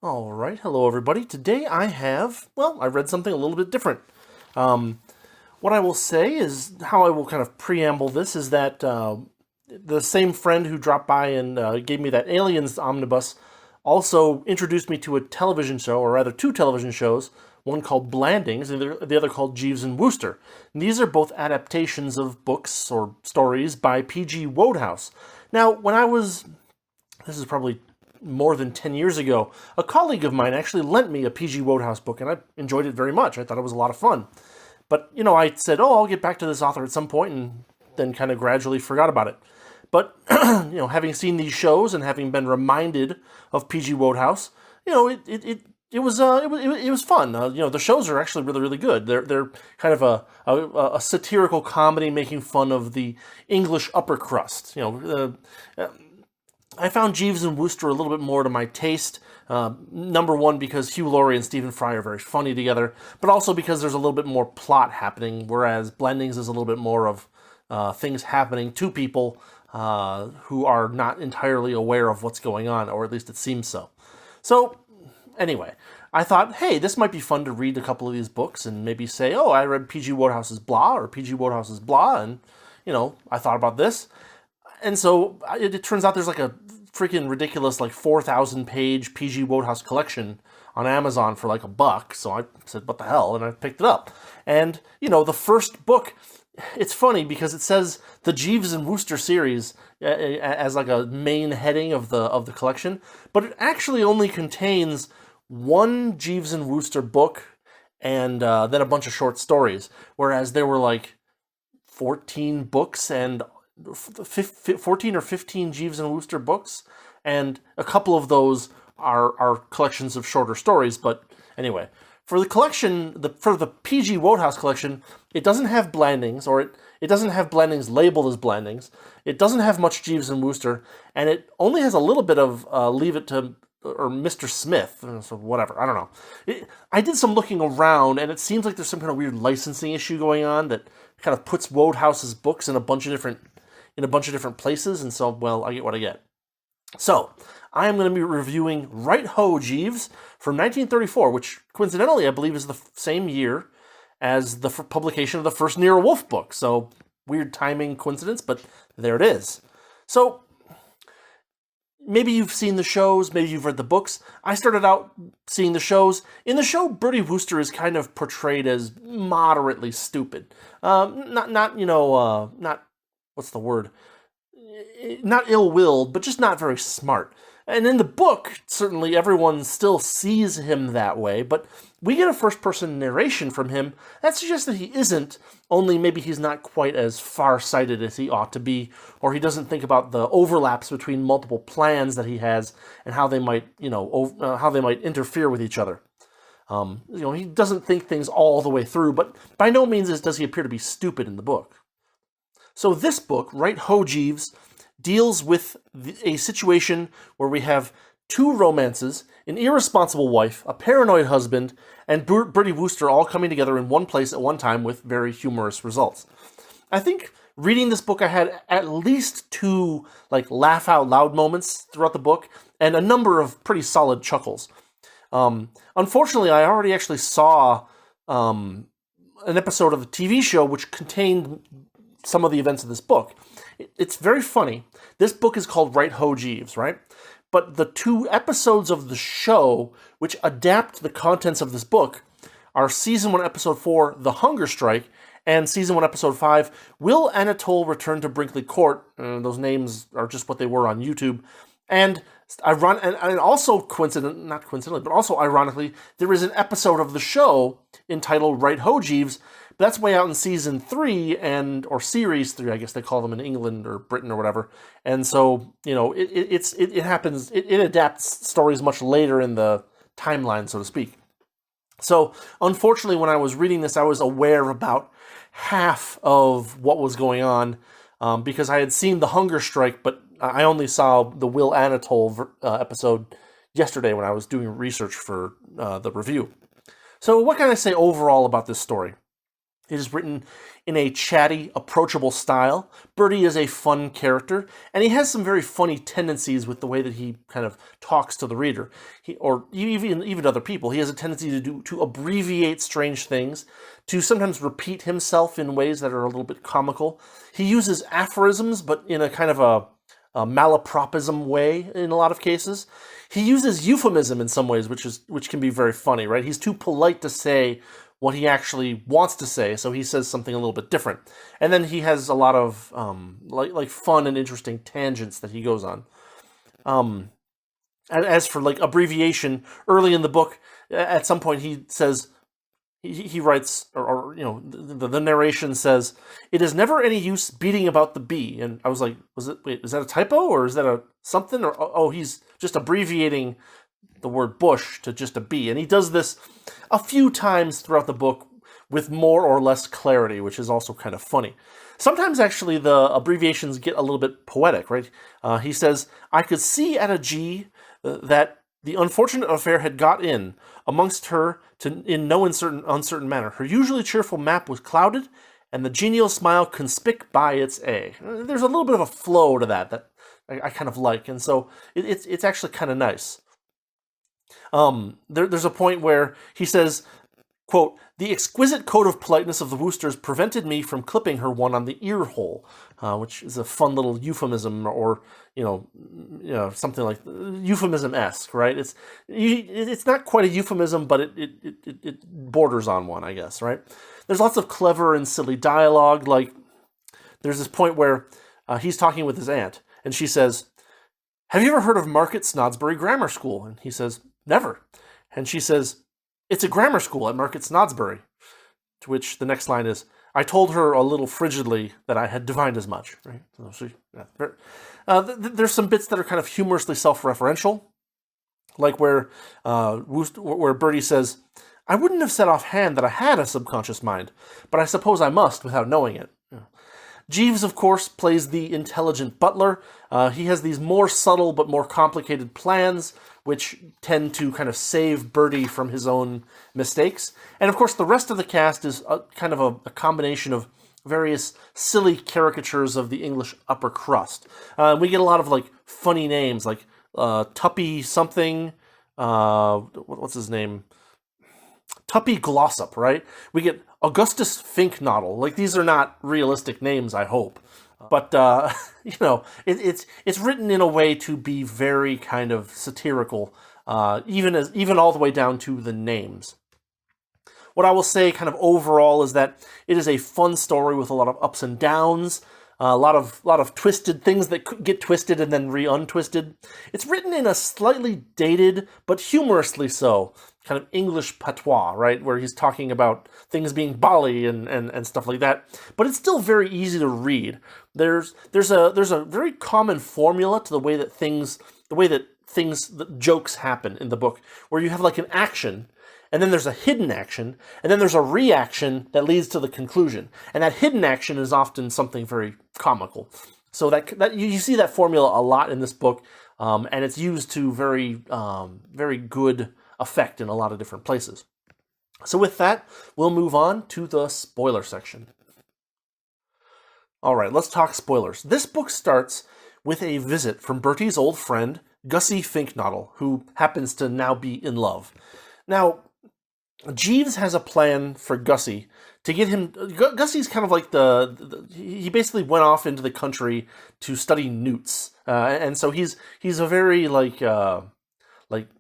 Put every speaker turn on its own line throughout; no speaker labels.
All right, hello everybody. Today I read something a little bit different. Um, what I will say is how I will kind of preamble this is that the same friend who dropped by and gave me that Aliens omnibus also introduced me to a television show, or rather two television shows, one called Blandings and the other called Jeeves and Wooster. And these are both adaptations of books or stories by P.G. Wodehouse. Now, this is probably more than 10 years ago, a colleague of mine actually lent me a P.G. Wodehouse book, and I enjoyed it very much. I thought it was a lot of fun. But, I said, oh, I'll get back to this author at some point, and then kind of gradually forgot about it. But, having seen these shows and having been reminded of P.G. Wodehouse, it was fun. The shows are actually really, really good. They're kind of a satirical comedy making fun of the English upper crust. I found Jeeves and Wooster a little bit more to my taste. Number one, because Hugh Laurie and Stephen Fry are very funny together, but also because there's a little bit more plot happening, whereas Blendings is a little bit more of things happening to people who are not entirely aware of what's going on, or at least it seems so. So, anyway, I thought, hey, this might be fun to read a couple of these books and maybe say, oh, I read P.G. Wodehouse's blah, or P.G. Wodehouse's blah, and, I thought about this. And so it turns out there's like a freaking ridiculous like 4,000 page PG Wodehouse collection on Amazon for like $1. So I said, what the hell? And I picked it up. And, the first book, it's funny because it says the Jeeves and Wooster series as like a main heading of the collection, but it actually only contains one Jeeves and Wooster book and then a bunch of short stories, whereas there were like 14 books and 14 or 15 Jeeves and Wooster books, and a couple of those are collections of shorter stories. But anyway, for the collection, for the P.G. Wodehouse collection, it doesn't have Blandings, or it doesn't have Blandings labeled as Blandings. It doesn't have much Jeeves and Wooster, and it only has a little bit of Leave It to or Mr. Smith, so whatever, I don't know. I did some looking around, and it seems like there's some kind of weird licensing issue going on that kind of puts Wodehouse's books in a bunch of different places, and so, well, I get what I get. So, I am going to be reviewing Right Ho, Jeeves from 1934, which coincidentally I believe is the same year as the publication of the first Nero Wolfe book. So, weird timing coincidence, but there it is. So, maybe you've seen the shows, maybe you've read the books. I started out seeing the shows. In the show, Bertie Wooster is kind of portrayed as moderately stupid. Not what's the word? Not ill-willed, but just not very smart. And in the book, certainly everyone still sees him that way, but we get a first-person narration from him that suggests that he isn't, only maybe he's not quite as far-sighted as he ought to be, or he doesn't think about the overlaps between multiple plans that he has and how they might, how they might interfere with each other. He doesn't think things all the way through, but by no means does he appear to be stupid in the book. So this book, Right Ho, Jeeves, deals with a situation where we have two romances, an irresponsible wife, a paranoid husband, and Bertie Wooster all coming together in one place at one time with very humorous results. I think reading this book, I had at least two like laugh out loud moments throughout the book, and a number of pretty solid chuckles. Unfortunately, I already actually saw an episode of the TV show which contained some of the events of this book. It's very funny. This book is called Right Ho, Jeeves, right? But the two episodes of the show which adapt the contents of this book are Season 1, Episode 4, The Hunger Strike, and Season 1, Episode 5, Will Anatole Return to Brinkley Court? Those names are just what they were on YouTube. And also not coincidentally, but also ironically, there is an episode of the show entitled Right Ho, Jeeves. But that's way out in season 3 or series 3, I guess they call them in England or Britain or whatever. And so, it happens. It adapts stories much later in the timeline, so to speak. So, unfortunately, when I was reading this, I was aware of about half of what was going on because I had seen The Hunger Strike, but I only saw the Will Anatole episode yesterday when I was doing research for the review. So what can I say overall about this story? It is written in a chatty, approachable style. Bertie is a fun character, and he has some very funny tendencies with the way that he kind of talks to the reader, or even other people. He has a tendency to abbreviate strange things, to sometimes repeat himself in ways that are a little bit comical. He uses aphorisms, but in a kind of a malapropism way in a lot of cases. He uses euphemism in some ways, which can be very funny, right? He's too polite to say what he actually wants to say, so he says something a little bit different. And then he has a lot of like fun and interesting tangents that he goes on. And as for like abbreviation, early in the book, at some point he says, he writes, or the narration says, "It is never any use beating about the bee." And I was like, is that a typo, or is that a something? Or, oh, he's just abbreviating the word bush to just a bee. And he does this a few times throughout the book with more or less clarity, which is also kind of funny. Sometimes, actually, the abbreviations get a little bit poetic, right? He says, "I could see at a G that the unfortunate affair had got in amongst her in no uncertain manner. Her usually cheerful map was clouded, and the genial smile conspic by its A." There's a little bit of a flow to that I kind of like, and so it's actually kind of nice. There's a point where he says, quote, "The exquisite code of politeness of the Woosters prevented me from clipping her one on the ear hole," which is a fun little euphemism, or something like euphemism-esque, right? It's not quite a euphemism, but it borders on one, I guess, right? There's lots of clever and silly dialogue. Like, there's this point where he's talking with his aunt, and she says, "Have you ever heard of Market Snodsbury Grammar School?" And he says, "Never." And she says, "It's a grammar school at Market Snodsbury." To which the next line is, "I told her a little frigidly that I had divined as much." Right? So there's some bits that are kind of humorously self-referential, like where Bertie says, "I wouldn't have said offhand that I had a subconscious mind, but I suppose I must without knowing it." Jeeves, of course, plays the intelligent butler. He has these more subtle but more complicated plans, which tend to kind of save Bertie from his own mistakes. And of course, the rest of the cast is kind of a combination of various silly caricatures of the English upper crust. We get a lot of like funny names, like Tuppy something. What's his name? Tuppy Glossop, right? We get Augustus Finknoddle. Like, these are not realistic names, I hope. But, it's written in a way to be very kind of satirical, even all the way down to the names. What I will say kind of overall is that it is a fun story with a lot of ups and downs, a lot of twisted things that get twisted and then untwisted. It's written in a slightly dated, but humorously so, kind of English patois, right? Where he's talking about things being bally and stuff like that. But it's still very easy to read. There's a very common formula to the way that jokes happen in the book, where you have like an action, and then there's a hidden action, and then there's a reaction that leads to the conclusion. And that hidden action is often something very comical. So that you see that formula a lot in this book, and it's used to very good effect in a lot of different places. So with that, we'll move on to the spoiler section. All right, let's talk spoilers. This book starts with a visit from Bertie's old friend, Gussie Finknoddle, who happens to now be in love. Now, Jeeves has a plan for Gussie to get him. Gussie's kind of like he basically went off into the country to study newts, and so he's a very like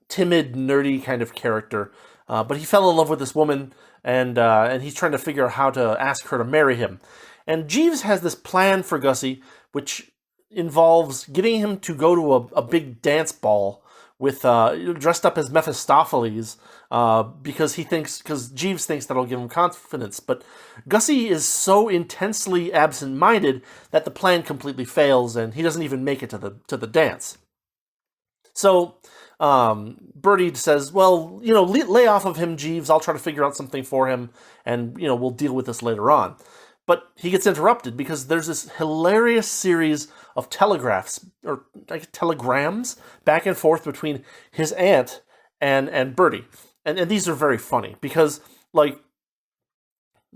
timid, nerdy kind of character. But he fell in love with this woman, and he's trying to figure out how to ask her to marry him. And Jeeves has this plan for Gussie, which involves getting him to go to a big dance ball with dressed up as Mephistopheles, because Jeeves thinks that'll give him confidence. But Gussie is so intensely absent-minded that the plan completely fails, and he doesn't even make it to the dance. So Bertie says, "Well, lay off of him, Jeeves. I'll try to figure out something for him, and we'll deal with this later on." But he gets interrupted because there's this hilarious series of telegrams back and forth between his aunt and Bertie. And these are very funny because, like,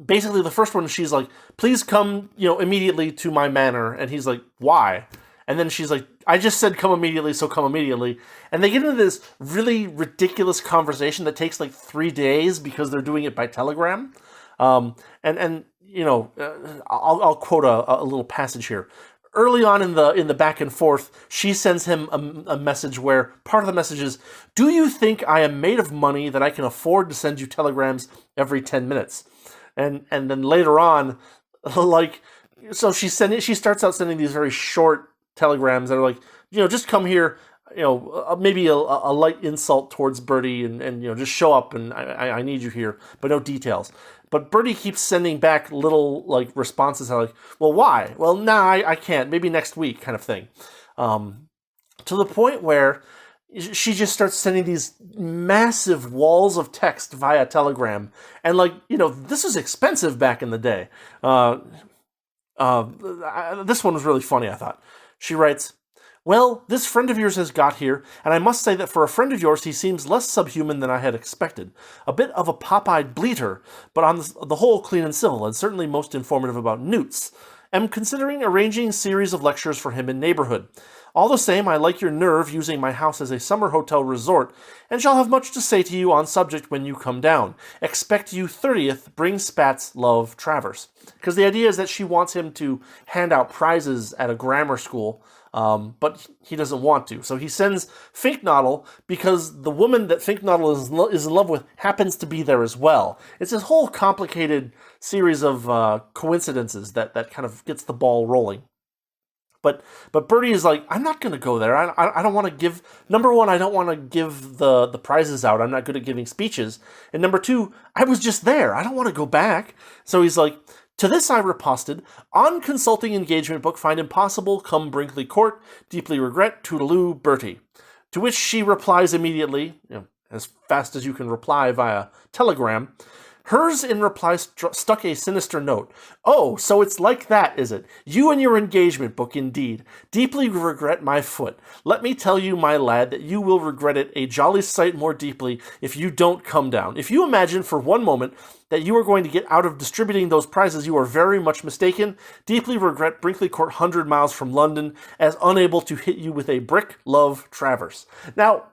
basically the first one, she's like, please come, immediately to my manor. And he's like, why? And then she's like, I just said come immediately, so come immediately. And they get into this really ridiculous conversation that takes like 3 days because they're doing it by telegram. And I'll quote a little passage here. Early on in the back and forth, she sends him a message where part of the message is, do you think I am made of money that I can afford to send you telegrams every 10 minutes? And then later on, so she starts out sending these very short telegrams that are like, just come here, maybe a light insult towards Bertie and just show up and I need you here, but no details. But Bertie keeps sending back little responses that are like, well, why? Well, nah, I can't. Maybe next week, kind of thing. To the point where she just starts sending these massive walls of text via telegram. And this was expensive back in the day. This one was really funny, I thought. She writes, well, this friend of yours has got here, and I must say that for a friend of yours, he seems less subhuman than I had expected. A bit of a pop-eyed bleater, but on the whole clean and civil, and certainly most informative about newts. Am considering arranging a series of lectures for him in neighborhood. All the same, I like your nerve using my house as a summer hotel resort, and shall have much to say to you on subject when you come down. Expect you 30th, bring spats, love, Travers. Because the idea is that she wants him to hand out prizes at a grammar school, but he doesn't want to. So he sends Finknoddle because the woman that Finknoddle is in love with happens to be there as well. It's this whole complicated series of coincidences that kind of gets the ball rolling. But Bertie is like, I'm not going to go there. I don't want to give... Number one, I don't want to give the prizes out. I'm not good at giving speeches. And number two, I was just there. I don't want to go back. So he's like, to this I riposted, on consulting engagement book, find impossible, come Brinkley Court, deeply regret, toodaloo, Bertie. To which she replies immediately, as fast as you can reply via telegram. Hers in reply stuck a sinister note. Oh, so it's like that, is it? You and your engagement book, indeed. Deeply regret my foot. Let me tell you, my lad, that you will regret it a jolly sight more deeply if you don't come down. If you imagine for one moment that you are going to get out of distributing those prizes, you are very much mistaken. Deeply regret Brinkley Court 100 miles from London, as unable to hit you with a brick. Love, Travers. Now,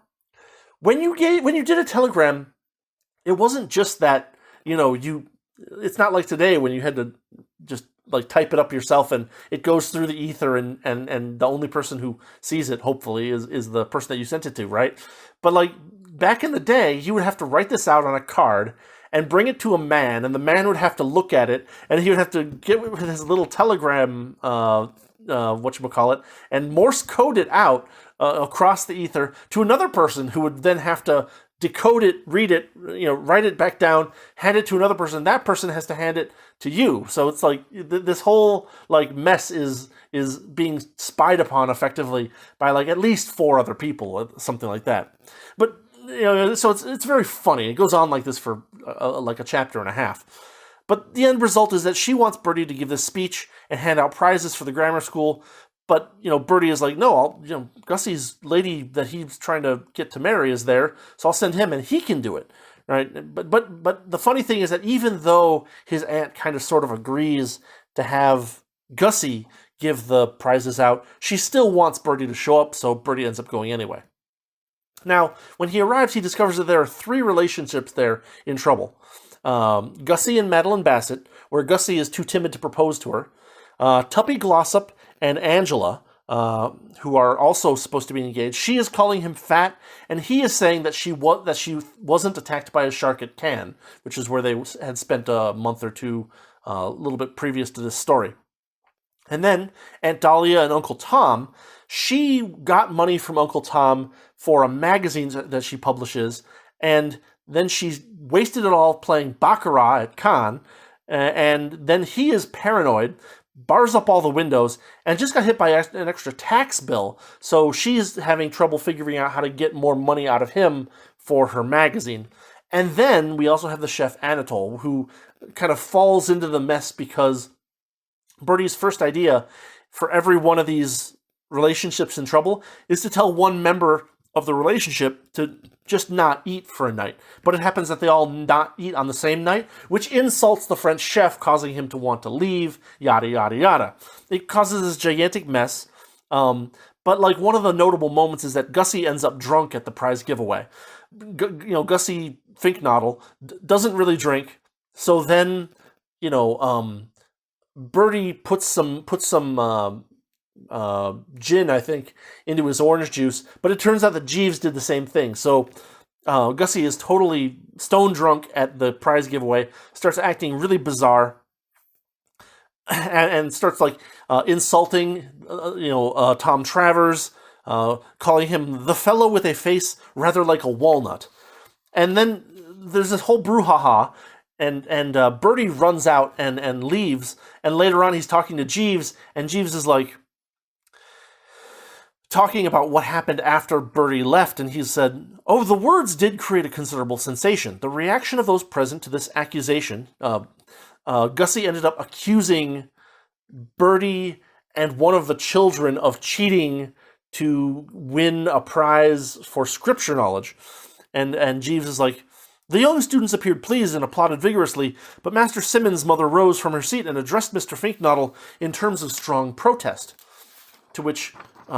when you did a telegram, it wasn't just that, it's not like today when you had to just type it up yourself and it goes through the ether and the only person who sees it, hopefully, is the person that you sent it to, right? But back in the day, you would have to write this out on a card and bring it to a man, and the man would have to look at it, and he would have to get with his little telegram, and Morse code it out across the ether to another person who would then have to decode it, read it, write it back down, hand it to another person. That person has to hand it to you. So it's this whole mess is being spied upon effectively by at least 4 other people, something like that. But so it's very funny. It goes on like this for a chapter and a half. But the end result is that she wants Bertie to give this speech and hand out prizes for the grammar school. But, Bertie is like, no, Gussie's lady that he's trying to get to marry is there, so I'll send him and he can do it, right? But the funny thing is that even though his aunt kind of sort of agrees to have Gussie give the prizes out, she still wants Bertie to show up, so Bertie ends up going anyway. Now, when he arrives, he discovers that there are 3 relationships there in trouble. Gussie and Madeline Bassett, where Gussie is too timid to propose to her. Tuppy Glossop and Angela, who are also supposed to be engaged. She is calling him fat, and he is saying that she wasn't attacked by a shark at Cannes, which is where they had spent a month or two a little bit previous to this story. And then Aunt Dahlia and Uncle Tom, she got money from Uncle Tom for a magazine that she publishes, and then she wasted it all playing baccarat at Cannes, and then he is paranoid, bars up all the windows, and just got hit by an extra tax bill. So she's having trouble figuring out how to get more money out of him for her magazine. And then we also have the chef Anatole, who kind of falls into the mess because Bertie's first idea for every one of these relationships in trouble is to tell one member of the relationship to just not eat for a night. But it happens that they all not eat on the same night, which insults the French chef, causing him to want to leave, yada, yada, yada. It causes this gigantic mess. But like one of the notable moments is that Gussie ends up drunk at the prize giveaway. Gussie Finknoddle doesn't really drink, so then, Bertie puts some gin, I think, into his orange juice, but it turns out that Jeeves did the same thing. So Gussie is totally stone drunk at the prize giveaway, starts acting really bizarre, and starts insulting, Tom Travers, calling him the fellow with a face rather like a walnut. And then there's this whole brouhaha, and Bertie runs out and leaves, and later on he's talking to Jeeves, and Jeeves is talking about what happened after Bertie left, and he said, "Oh, the words did create a considerable sensation. The reaction of those present to this accusation," Gussie ended up accusing Bertie and one of the children of cheating to win a prize for scripture knowledge. And Jeeves is like, "The young students appeared pleased and applauded vigorously, but Master Simmons' mother rose from her seat and addressed Mr. Finknoddle in terms of strong protest." To which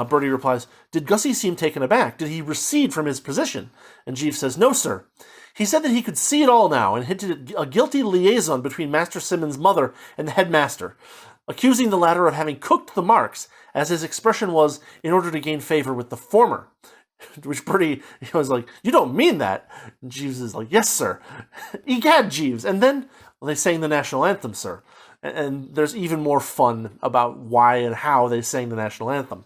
Bertie replies, "Did Gussie seem taken aback? Did he recede from his position?" And Jeeves says, "No, sir. He said that he could see it all now and hinted at a guilty liaison between Master Simmons' mother and the headmaster, accusing the latter of having cooked the marks, as his expression was, in order to gain favor with the former." To which Bertie was like, "You don't mean that?" And Jeeves is like, "Yes, sir." Egad, Jeeves. And then they sang the national anthem, sir. And there's even more fun about why and how they sang the national anthem.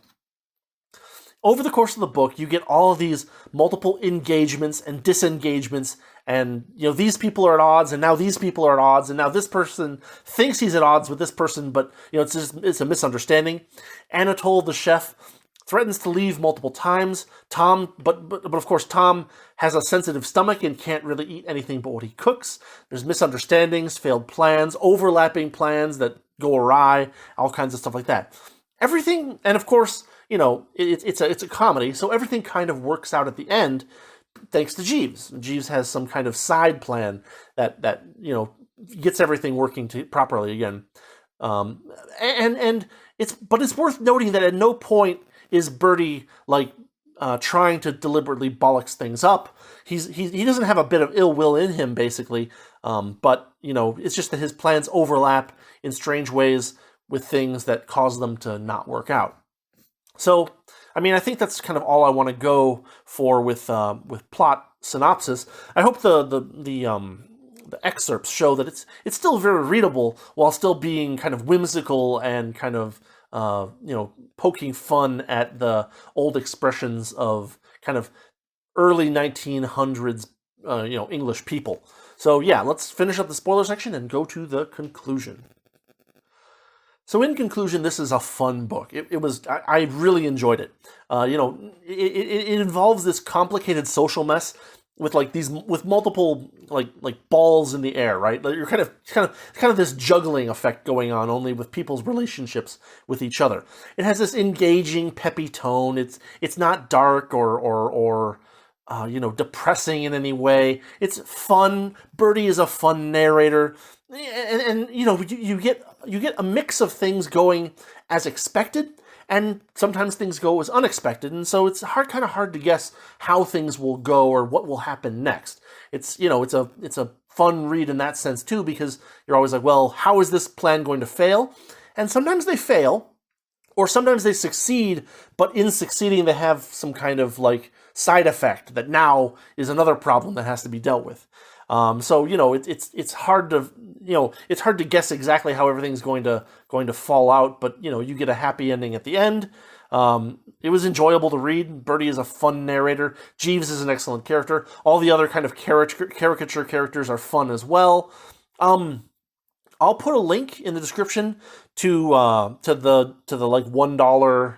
Over the course of the book, you get all of these multiple engagements and disengagements, and these people are at odds, and now these people are at odds, and now this person thinks he's at odds with this person, but it's a misunderstanding. Anatole, the chef, threatens to leave multiple times. But of course, Tom has a sensitive stomach and can't really eat anything but what he cooks. There's misunderstandings, failed plans, overlapping plans that go awry, all kinds of stuff like that. Everything, and of course, it's a comedy, so everything kind of works out at the end, thanks to Jeeves. Jeeves has some kind of side plan that gets everything working properly again. And it's worth noting that at no point is Bertie trying to deliberately bollocks things up. He doesn't have a bit of ill will in him, basically. But it's just that his plans overlap in strange ways with things that cause them to not work out. So, I think that's kind of all I want to go for with plot synopsis. I hope the excerpts show that it's still very readable while still being kind of whimsical and kind of poking fun at the old expressions of kind of early 1900s English people. So yeah, let's finish up the spoiler section and go to the conclusion. So in conclusion, this is a fun book. I really enjoyed it. It involves this complicated social mess with with multiple balls in the air, right? You're kind of this juggling effect going on, only with people's relationships with each other. It has this engaging, peppy tone. It's not dark or depressing in any way. It's fun. Bertie is a fun narrator. And you get a mix of things going as expected, and sometimes things go as unexpected, and so it's kind of hard to guess how things will go or what will happen next. It's a fun read in that sense too, because you're always like, well, how is this plan going to fail? And sometimes they fail, or sometimes they succeed, but in succeeding they have some kind of side effect that now is another problem that has to be dealt with. So it's hard to guess exactly how everything's going to fall out, but you get a happy ending at the end. It was enjoyable to read. Bertie is a fun narrator. Jeeves is an excellent character. All the other kind of caricature characters are fun as well. I'll put a link in the description to the $1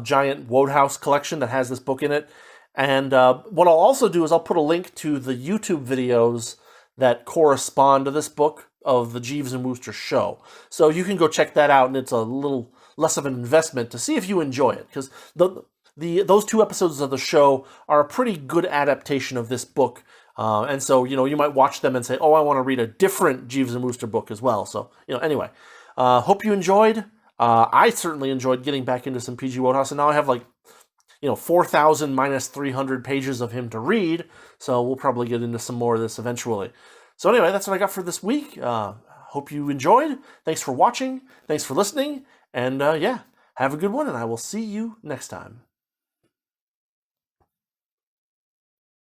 giant Wodehouse collection that has this book in it. And what I'll also do is I'll put a link to the YouTube videos that correspond to this book of the Jeeves and Wooster show. So you can go check that out, and it's a little less of an investment to see if you enjoy it. Because those 2 episodes of the show are a pretty good adaptation of this book. And so, you might watch them and say, oh, I want to read a different Jeeves and Wooster book as well. So, anyway, hope you enjoyed. I certainly enjoyed getting back into some P.G. Wodehouse, and now I have 4,000 minus 300 pages of him to read, so we'll probably get into some more of this eventually. So anyway, that's what I got for this week. Hope you enjoyed. Thanks for watching. Thanks for listening. And have a good one, and I will see you next time.